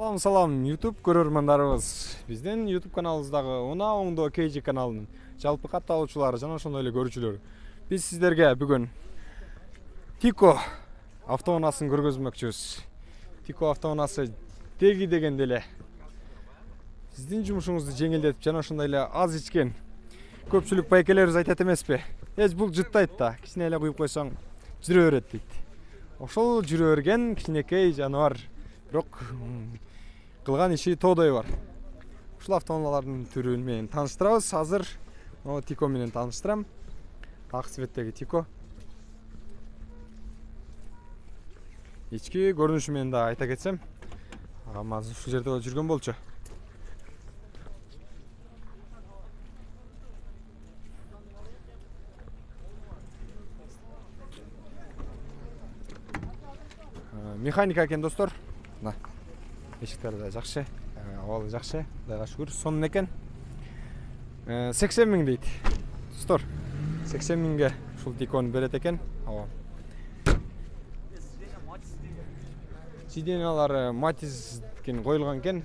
Салам YouTube көрөрмандарыбыз. Биздин YouTube каналыбыздагы Уна оңдо KG каналынын жалпы катталуучулары жана ошондой эле көрүүчүлөр. Биз сиздерге бүгүн Tiko автоунаасын көргөзмөкчүбүз. Tiko автоунаасы теги дегенде эле сиздин жумушуңузду жеңилдетип жана ошондой эле аз ичкен көпчүлүк байкелерибиз айтат эмеспи? Бул жыттайт да, кичине эле куюп койсоң жүрө берет дейт. Ошол жүрө берген кичинекей жаныбар, бирок кылган иши тоодой бар. Ушул автоунаалардын түрүн менен тааныштырабыз. Азыр Tiko менен тааныштырам. Ак цветтеги Tiko. Ички көрүнүшү менен да айта кетсем, азыр ушул жерде жүргөн болчу. Механика экен достор. Мына эшиктер да жакшы, абалы жакшы, Кудайга шүгүр. Сонун экен. 80 миң дейт. Достор, 80 миңге ушул Tiko'ну берет экен. Сиденьялары Матизден коюлган экен.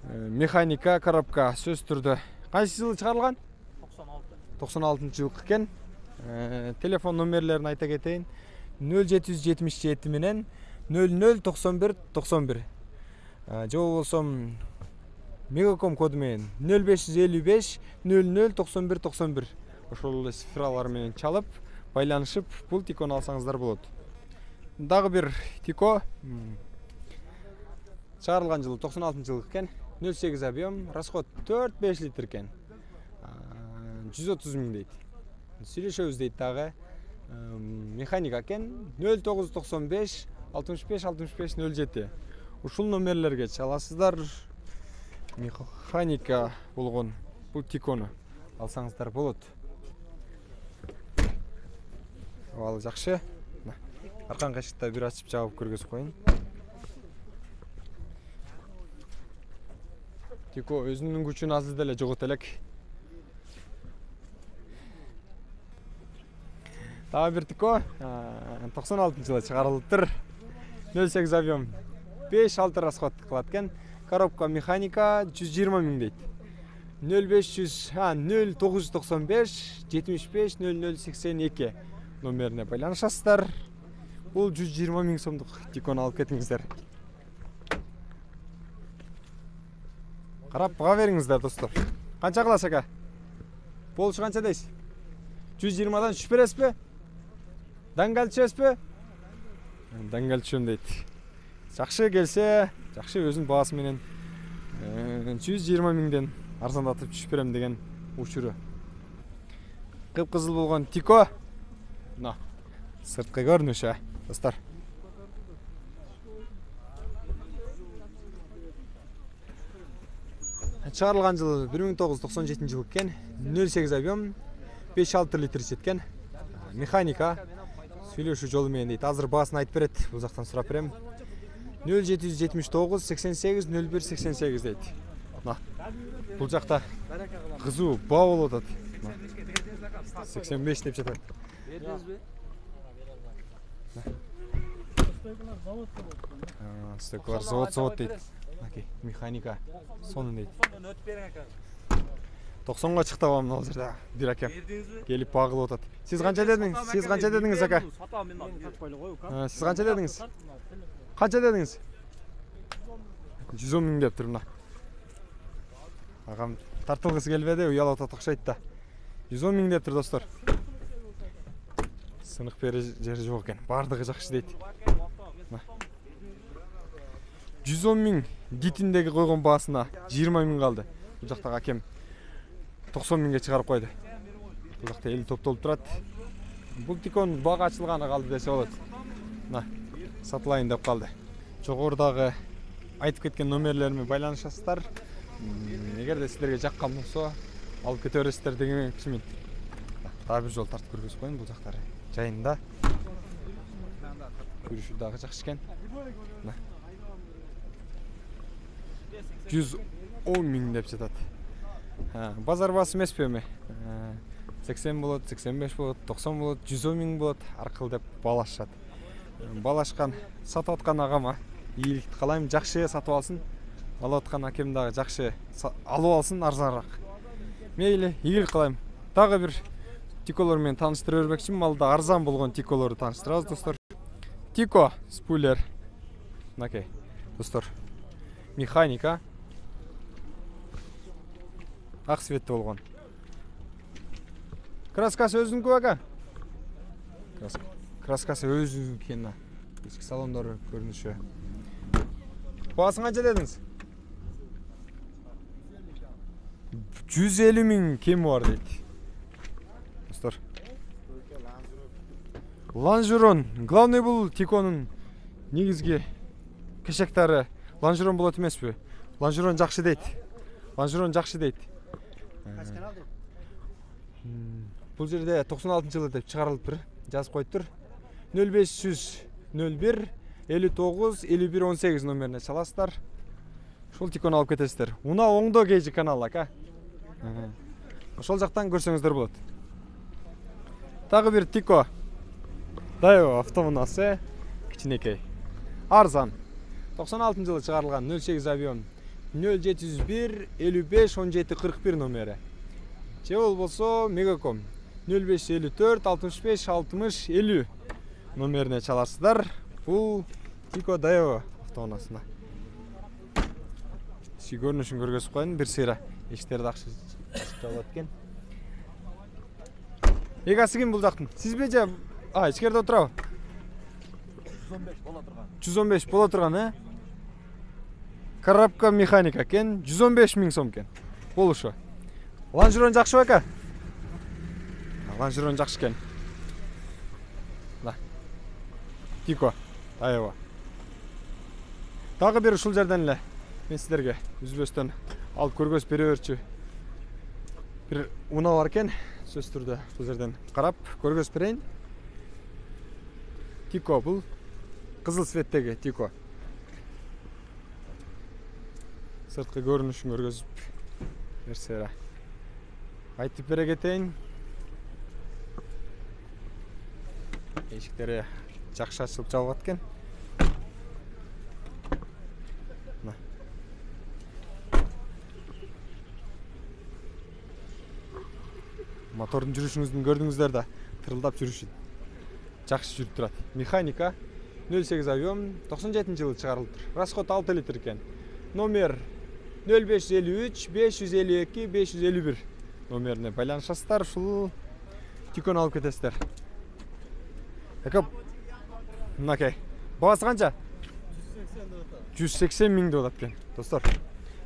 Механика, коробка сөз түрдө. Кайсы жылы чыгарылган? 96-жылы экен. Телефон номерлерин айта кетейин. 0777 менен 009191. Же болсом Мегаком коду менен 0555 009191. Ошол эле цифралар менен чалып, байланышып, бул Tiko'ну алсаңыздар болот. Дагы бир Tiko чыгарылган жылы 96-жылы экен. 08 объем, расход 4-5 литр экен. 130 миң дейт. Сүйлөшөбүз дейт дагы. Механика экен. 0995 65 65 07. Ушул номерлерге чаласыздар. Механика болгон бул Tiko'ну алсаңыздар болот. Ал жакшы. Аркан кашыкта бир ачып жабып көргөзүп коюн. Tiko өзүнүн күчүн азыр деле жогото элек. Дагы бир Tiko 96-жылы чыгарылыптыр. 08 объем 5-6 расход кылат экен. Коробка механика 120 миң дейт. 0995 75 0082 номерине байланышасыздар. Бул 120 миң сомдук Tiko'ну алып кетиңиздер. Карап бага бериңиздер достор. Канча кыласыз ака? Болушу канча дейсиз? 120дан түшүп бересизби? Даңгал түшөсүзбү? Даңгал түшөм дейт. Жакшы келсе, жакшы өзүнүн баасы менен 120 миңден арзандатып түшүп берем деген учуру. Кып-кызыл болгон Tiko. Мына сырткы көрүнүшү, достор. Чыгарылган жылы 1997-жылы экен. 08 объем 5-6 литр жеткен. Механика сүйлөшүү жолу менен дейт. Азыр баасын айтып берет. Бул жактан сурап берем. 0779 88 01 88 дейт. Мына бул жакта кызуу баа болуп атат. 85 деп жатат. Стеклар завод дейт. Механика сонун дейт. 90-га чыктабам ал жерде. Бир акем келип багылып атат. Сиз канча дедиңиз? Сиз канча дедиңиз ака? Сиз канча дедиңиз? Канча дедиңиз? 110 миң дептир мына. Агам тартылгысы келбеди, уялып атат окшойт да. 110 миң дептир достор. Сынык бери жери жок экен. Бардыгы жакшы дейт. 110 миң дитиндеги койгон баасына 20 миң калды. Бул жактагы акем 90 миңге чыгарып койду. Бул жакта эл топтолуп турат. Бул Tiko'нун бага ачылганы калды десе болот. Мына сатылайын деп калды. Жогорудагы айтып кеткен номерлериме байланышасыздар. Эгерде силерге жаккан болсо, алып кете бересиздер дегенчимин. Дагы бир жол тартып көргөзүп коюн. Бул жактары жайында. Көрүшү дагы жакшы экен. 110 миң деп жатат. Базар баасы эмеспи эми? 80 болот, 85 болот, 90 болот, 110 миң болот, аркылы деп баалашат. Балашкан сатып аткан агама ийгиликти каалайм, жакшы сатып алсын. Алып аткан акем дагы жакшы алып алсын, арзаныраак. Мейли, ийгилик каалайм. Дагы бир тиколор менен тааныштыра бермекчимин. Малда арзан болгон тиколорду тааныштырабыз, достор. Тико спулер. Мынакей, достор. Механика. Ак цветте болгон. Краскасы өзүнүкү ака. Краскасы өзүнүкү экен. Ички салондору көрүнүшү. Баасын канча дедиңиз? 150 миң кеми бар дейт. Достор. Лонжерон. Главный бул Тиконун негизги кешектери лонжерон болот эмеспи? Лонжерон жакшы дейт. Лонжерон жакшы дейт. Бул жерде 96-жылы деп чыгарылыптыр. Жазып коюптур. 0500 01 59 51 18 номерине чаласыздар. Ушул Тикону алып кетесиздер. Уна оңдо кейжи канал ака. Ошол жактан көрсөңүздөр болот. Дагы бир Тико. Дайо автоунасы кичинекей. Арзан. 96-жылы чыгарылган 08 авион 0701 55 17 41 номери. Же болбосо Мегаком 0554 65 60 50 номерине чаласыздар. Бул Тико Дайо автоунасына. Көрүнүшүн көргөзүп коеюн, бир сыйра эшиктери жакшы болот экен. Эгасы ким бул жактын? Сизби же ичкерде отурабы? 115 боло турган. 115 боло турган, Коробка механика экен, 115 миң сом экен. Болушу. Лонжерон жакшыбы ака? Лонжерон жакшы экен. Да. Тико. Айва. Дагы бир ушул жерден эле мен сиздерге үзбөстөн алып көргөзүп бере берчү. Бир уна бар экен, сөз түрдө бул жерден карап көргөзүп берейин. Тико бул кызыл цветтеги Тико. Сырткы көрүнүшүн көргөзүп берсере. Айтып бере кетейин. Эшиктери жакшы ачылып жабылат экен. Мотордун жүрүшүңүздүн көрдүңүздөр да, тырылдап жүрүшүн. Жакшы жүрүп турат. Механика 08 авион 97-жылы чыгарылыптыр. Расход 6 литр экен. Номер 0553 552 551 номерине байланышасыздар. Ушул Тикону алып кетесиздер. Эке, мынакей. Баасы канча? 180 миң деп атат экен, достор.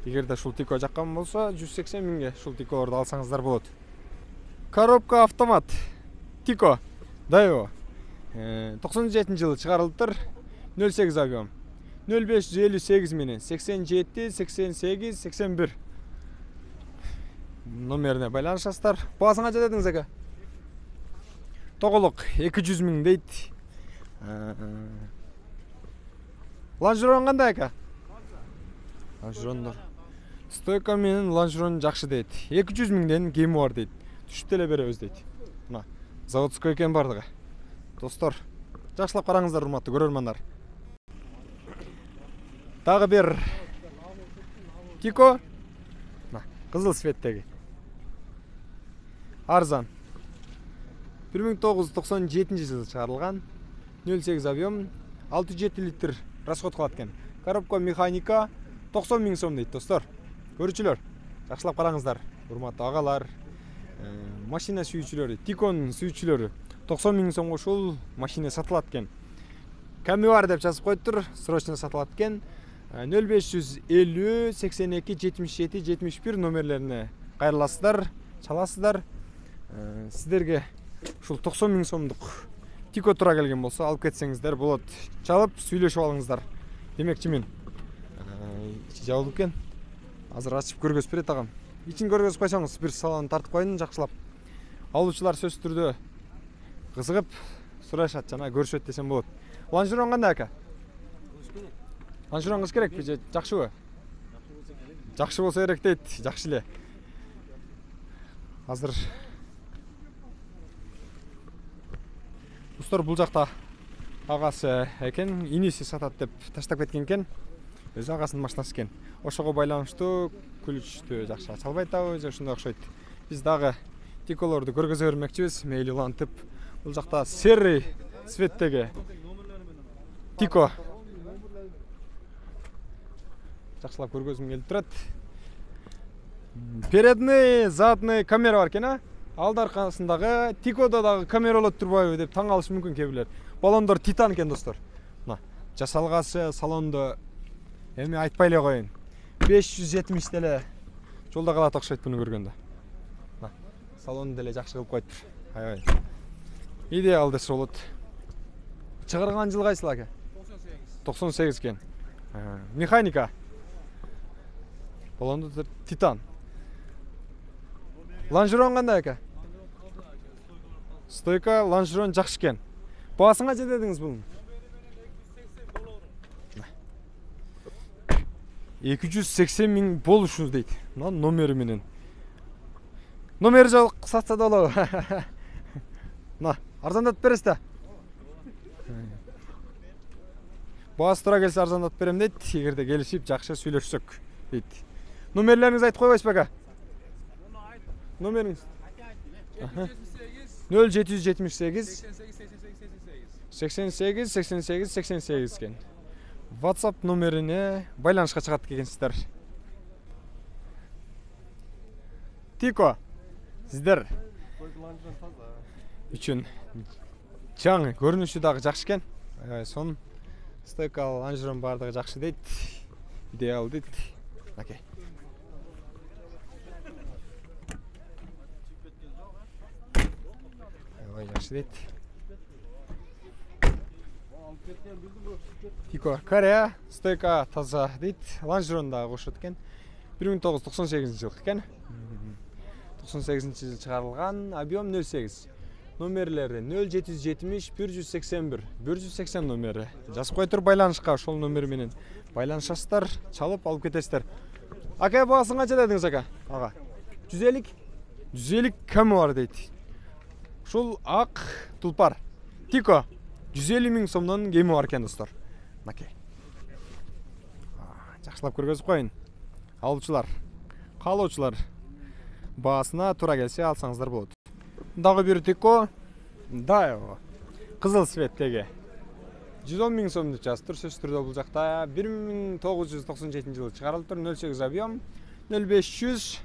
Эгерде ушул Тико жаккан болсо, 180 миңге ушул Тиколорду алсаңыздар болот. Коробка автомат Тико Дайо 97-жылы чыгарылыптыр. 08 авион 0558 менен 87 88 81 номерине байланышасыздар. Баасын канча дедиңиз ака? Тоголук 200 миң дейт. Лонжерон кандай ака? Лонжерондор. Стойка менен лонжерон жакшы дейт. 200 миңден кеми бар дейт. Түшүп деле беребиз дейт. Мына заводской экен бардыгы. Достор, жакшылап караңыздар, урматтуу көрөрмандар. Дагы бир Тико. Мына кызыл цветтеги. Арзан. 1997-жылы чыгарылган 08 авион 6-7 литр расход кылат экен. Коробка механика 90 миң сом дейт, достор. Көрүүчүлөр, жакшылап караңыздар, урматтуу агалар. Машина сүйүүчүлөрү, Тиконун сүйүүчүлөрү 90 миң сомго ушул машина сатылат экен. Ками бар деп жазып коюптур, срочно сатылат экен. 0550 82 77 71 номерлерине кайрыласыздар, чаласыздар. Сиздерге ушул 90 миң сомдук Тико тура келген болсо, алып кетсеңиздер болот. Чалып сүйлөшүп алыңыздар демекчимин. Ичи жабылып экен. Азыр ачып көргөзүп берет агам. Ичин көргөзүп койсоңуз, бир салон тартып коюн, жакшылап. Алуучулар сөз түрдө кызыгып сурашат жана көрүшөт десем болот. Лонжерон кандай ака? Лонжерон кыз керекпи же жакшыбы? Жакшы болсо керек дейт, жакшы эле. Азыр достор, бул жакта агасы экен, иниси сатат деп таштап кеткен экен. Өзү агасынын машинасы экен. Ошого байланыштуу күлүчтү жакшы чалбай атабыз, ошондой окшойт. Биз дагы тиколорду көргөзө бермекчибиз. Мейли улантып, бул жакта серый цветтеги тико. Жакшылап көргөзүм келип турат. Передний, задний камера бар экен, а? Алды аркасындагы тикодо дагы камера болот турбайбы деп таң калышы мүмкүн кээ бирлер. Баллондор титан экен достор. Мына жасалгасы салондо эми айтпай эле коеюн. 570 деле жолдо калат окшойт буну көргөндө. Мына салон деле жакшы кылып коюптур. Аябай. Идеал десе болот. Чыгарган жыл кайсыл ака? 98 экен. Механика. Баллондо титан. Лонжерон кандай ака? Стойка лонжерон жакшы экен. Баасын канча дедиңиз бунун? 280 миң болушуңуз дейт. Мына номери менен. Номери жок сатса да болобу. Мына арзандатып бересиз да. Баасы туура келсе арзандатып берем дейт. Эгерде келишип жакшы сүйлөшсөк дейт. Номерлериңизди айтып койбойсузбу ака? Номериңиз? 0778 88 88 88 экен. WhatsApp номерине байланышка чыгат экенсиздер. Тико, сиздер үчүн жаңы көрүнүшү дагы жакшы экен. Сон стойка лонжерон бардыгы жакшы дейт. Идеал дейт. Окей. Жакшы дейт. Тико Корея, стойка таза дейт. Лонжерон дагы кошот экен. 1998 жыл экен. 98 жыл чыгарылган, объем 08. Номерлери 0770 181 180 номери. Жазып койтур байланышка, ошол номер менен байланышасыздар, чалып алып кетесиздер. Ака баасын канча дедиңиз ака? Ага. 150? 150 кем бар дейт. Ушул ак тулпар. Тико 150 миң сомдон кеми бар экен достор. Макей. Жакшылап көргөзүп коюн. Алуучулар, каалоочулар баасына туура келсе алсаңыздар болот. Дагы бир тико. Даево. Кызыл цветтеги. 110 миң сом деп жазып тур. Сөз түрдө бул жакта 1997 жылы чыгарылып тур. 08 объем 0500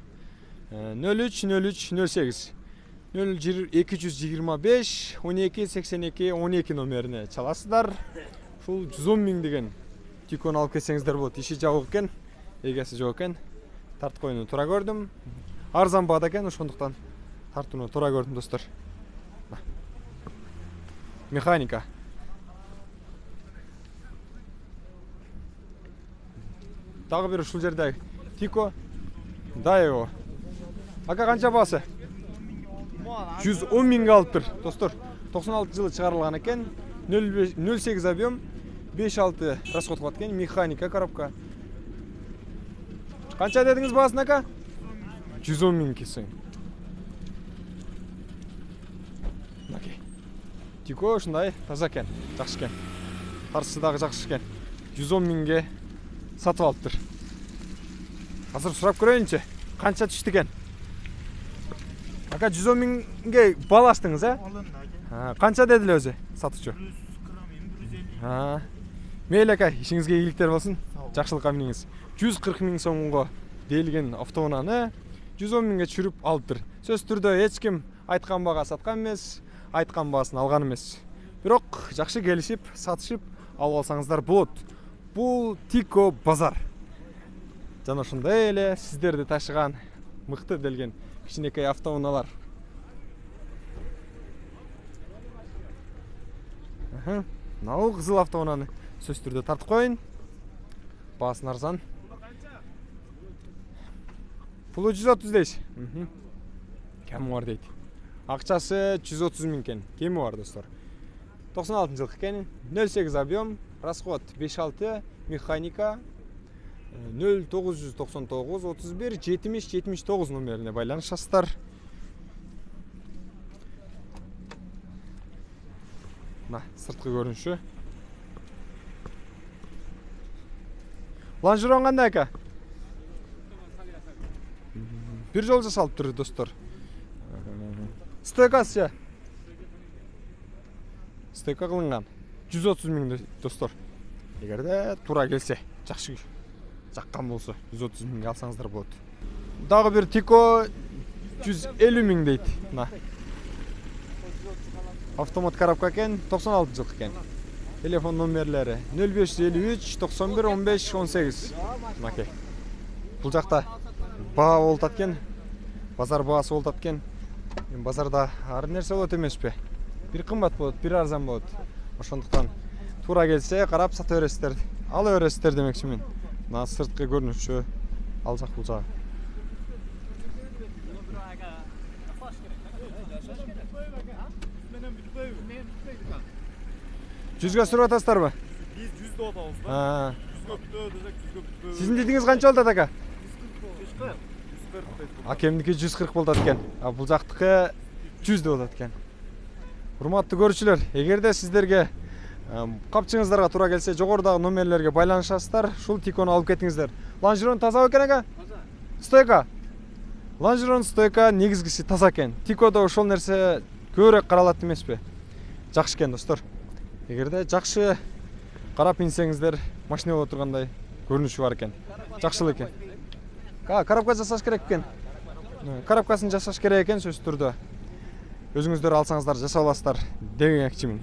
03 03 08 0225 12 82 12 номерине чаласыздар. Ушул 110 миң деген тикону алып кетсеңиздер болот. Иши жабык экен, эгеси жок экен. Тартып коюуну туура көрдүм. Арзан баада экен, ошондуктан тартууну туура көрдүм достор. Механика. Дагы бир ушул жерде тико Даево. Ака канча баасы? 110 миңге алыптыр достор. 96 жылы чыгарылган экен. 08 объем 5-6 расход кылат экен. Механика коробка. Канча дедиңиз баасын ака? 110 миң кесең. Окей. Тико ушундай таза экен, жакшы экен. Тарсы дагы жакшы экен. 110 миңге сатып алыптыр. Азыр сурап көрөйүнчү. Канча түштү экен? Ака 110 миңге балаштыңыз, Канча дедиле өзү сатучу? 140 Мейли ака, ишиңизге ийгиликтер болсун. Жакшылыкка миниңиз. 140 миң сомго делген автоунааны 110 миңге чүрүп алыптыр. Сөз түрдө эч ким айткан баага саткан эмес, айткан баасын алган эмес. Бирок жакшы келишип, сатышып алып алсаңыздар болот. Бул Тико базар. Жана ошондой эле сиздерди ташыган мыкты делген кичинекей автоунаалар. Мынау кызыл автоунааны сөз түрдө тартып коюн. Баасын арзан. Пулу 130 дейсиз. Кем бар дейт. Акчасы 130 миң экен. Кеми бар достор. 96 жылкы экен. 08 объем, расход 5-6, механика 0999 31 70 79 номерине байланышасыздар. сырткы көрүнүшү. Лонжерон кандай ака? Бир жол жасалыптыр достор. Стойкасы. Стойка кылынган. 130 миң достор. Эгерде туура келсе, жакшы жаккан болсо 130 миңге алсаңыздар болот. Дагы бир Тико 150 миң дейт. Мына. Автомат коробка экен, 96 жылкы экен. Телефон номерлери 0553 91 15 18. Мынакей. Бул жакта баа болуп аткен. Базар баасы болуп аткен. Базарда ар нерсе болот эмеспи? Бир кымбат болот, бир арзан болот. Ошондуктан туура келсе карап сата бересиздер. Ала бересиздер демекчимин. Мына сырткы көрүнүшү ал жак бул жак. Жүзгө сүрүп атасыздарбы? Биз 100 атабыз да. 100 күтөө десек 100 күтөө. Сиздин дидиңиз канча болот ака? 140. 140. Акемдики 140 болот экен. А бул жактыкы 100 болот экен. Урматтуу көрүүчүлөр, эгерде сиздерге капчыгыңыздарга туура келсе, жогорудагы номерлерге байланышасыздар, ушул Тикону алып кетиңиздер. Лонжерон таза экен ака? Таза. Стойка. Лонжерон стойка негизгиси таза экен. Тикодо ошол нерсе көбүрөөк каралат эмеспи? Жакшы экен достор. Эгерде жакшы карап инсеңиздер, машина боло тургандай көрүнүшү бар экен. Жакшылык экен. Коробка жасаш керек экен. Коробкасын жасаш керек экен сөзсүз түрдө. Өзүңүздөр алсаңыздар жасап аласыздар демекчимин.